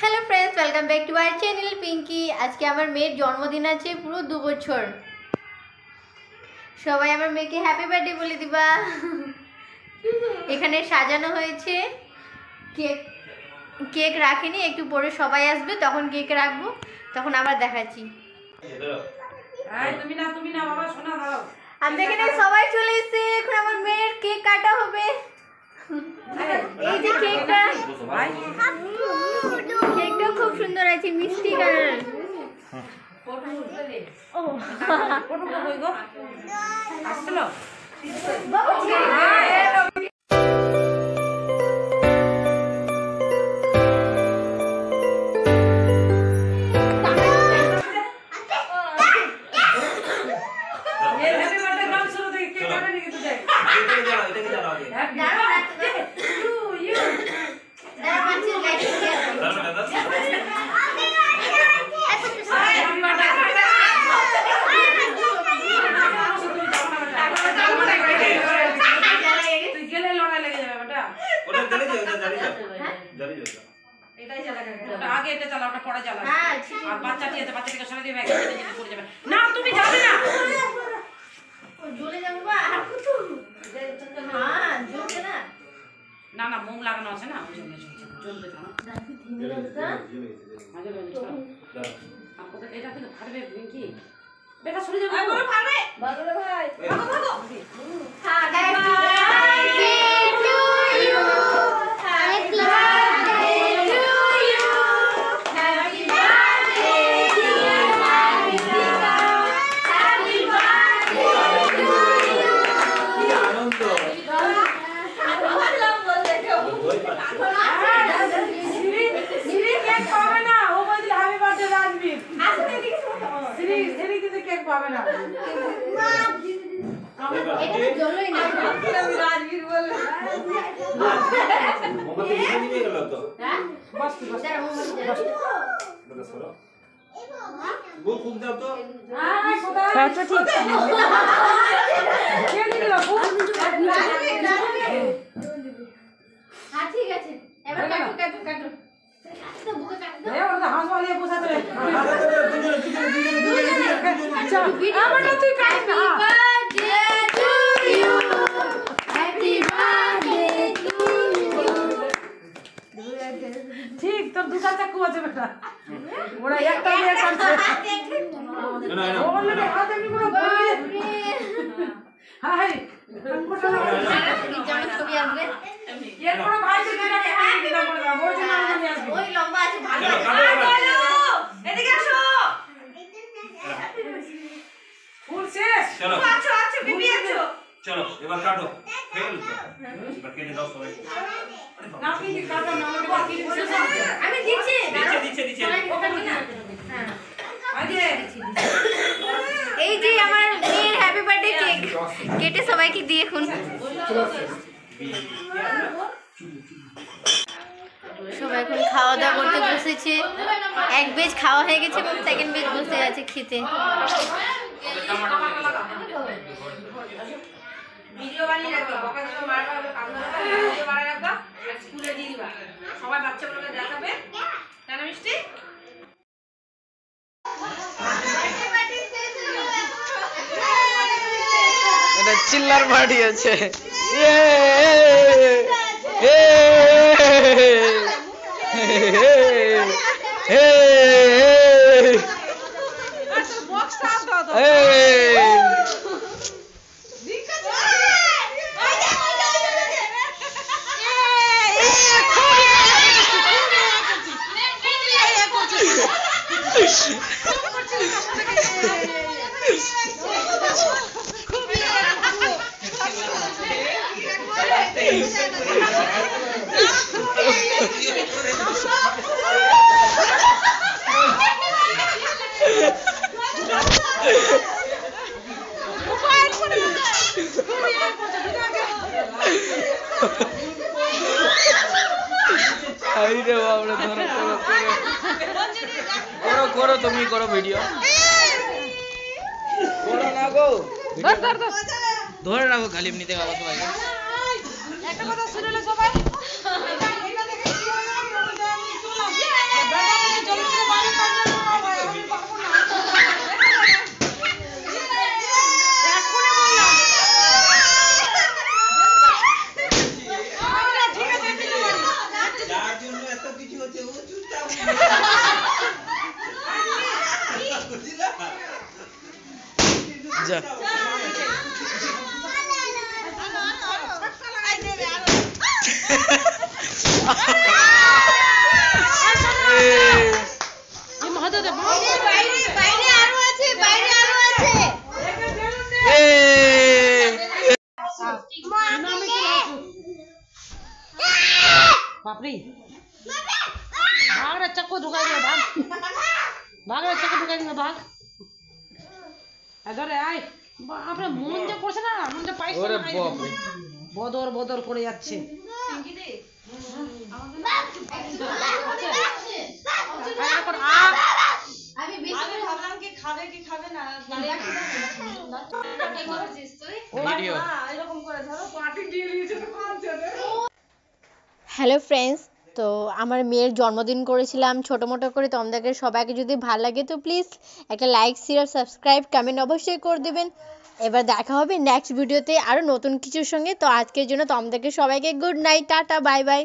Hello friends, welcome back to our channel Pinky. আজকে আমার মেয়ের জন্মদিন আছে, পুরো 2 বছর। সবাই আমার মেয়েকে হ্যাপি বার্থডে বলে দিবা। এখানে সাজানো হয়েছে, কেক কেক রাখিনি, একটু পরে সবাই আসবে তখন কেক রাখবো, তখন আবার দেখাচ্ছি। আমি এখানে সবাই চলে এসেছে, এখন আমার মেয়ের কেক কাটা হবে। এই যে কেকটা খুব সুন্দর আছে, মিষ্টি কালার। না না মোম লাগানো আছে না, জ্বলবে না। এটা থেকে ফাটবে কি বেটা, সরে যাবে ফাটবে। ভাগো ভাই, ভাগো ভাগো। ঠিক আছে, এবার কাটো কাটো কাটো। ঠিক তোর দুটা চাকু আছে বেটা, ওরা একটা দিয়ে কাটছে। না না ওরে হাতে নি পুরো বলবি। হাই ছবি আসবে, এর পুরো ভাই থেকে না হাই দিনা পড়বে, বলছে না আমি আসবে। ওই লম্বা আছে, ভালো বলো এদিকে আসো। ফুল শেষ, চলো আছো আছো বিবি আছো, চলো এবার কাটো। ফেল তো এবার কেটে দাও সবাই। না কি কাটো না আমাকে বাকি দিছে। আমি দিচ্ছি, দিচ্ছে ওটা কি না। হ্যাঁ আগে এই যে আমার মেয়ের হ্যাপি বার্থডে কেক কেটে সবাইকে দিয়ে এখন সবাই এখন খাওয়া দাওয়া করতে বসেছে। এক বেজ খাওয়া হয়ে গেছে এবং সেকেন্ড বেজ বসে আছে খেতে। ভিডিও বানিয়ে রাখবা, বকা দিবা, মারবা, আপনারা ভিডিও বানিয়ে রাখবা, স্কুলে দিয়ে দিবা, সবাই বাচ্চাগুলোকে দেখাবে। কেন মিষ্টি এটা চিল্লার পার্টি আছে। करो तुम ही करो वीडियो करो ना गो धरे राखो खाली एमनिते बाबा सबाई একটা কথা শুনলে সবাই এটা দেখে কি যা এই মহাদেব বাইরে আরো আছে, বাইরে আরো আছে। বাপরে ভাগ রে চাকু ঢুকাই দে ভাগ ভাগ রে চাকু ঢুকাই দে ভাগ আদরে আয় বাপরে মন যে করছে না মন যে পাইছে ওরে না বাপ রে বদর বদর করে যাচ্ছে এখন আমি ভাবলাম কি খাবে কি খাবে না, ভিডিও এরকম করে ধরো পার্টি দিয়ে দিয়েছে তো কাঁদছে হ্যালো ফ্রেন্ডস, তো আমার মেয়ের জন্মদিন করেছিলাম ছোটো মোটো করে। তোমাদেরকে সবাইকে যদি ভালো লাগে তো প্লিজ একটা লাইক শেয়ার সাবস্ক্রাইব কমেন্ট অবশ্যই করে দেবেন। এবার দেখা হবে নেক্সট ভিডিওতে আরও নতুন কিছুর সঙ্গে। তো আজকের জন্য তোমাদেরকে সবাইকে good night, tata, bye bye.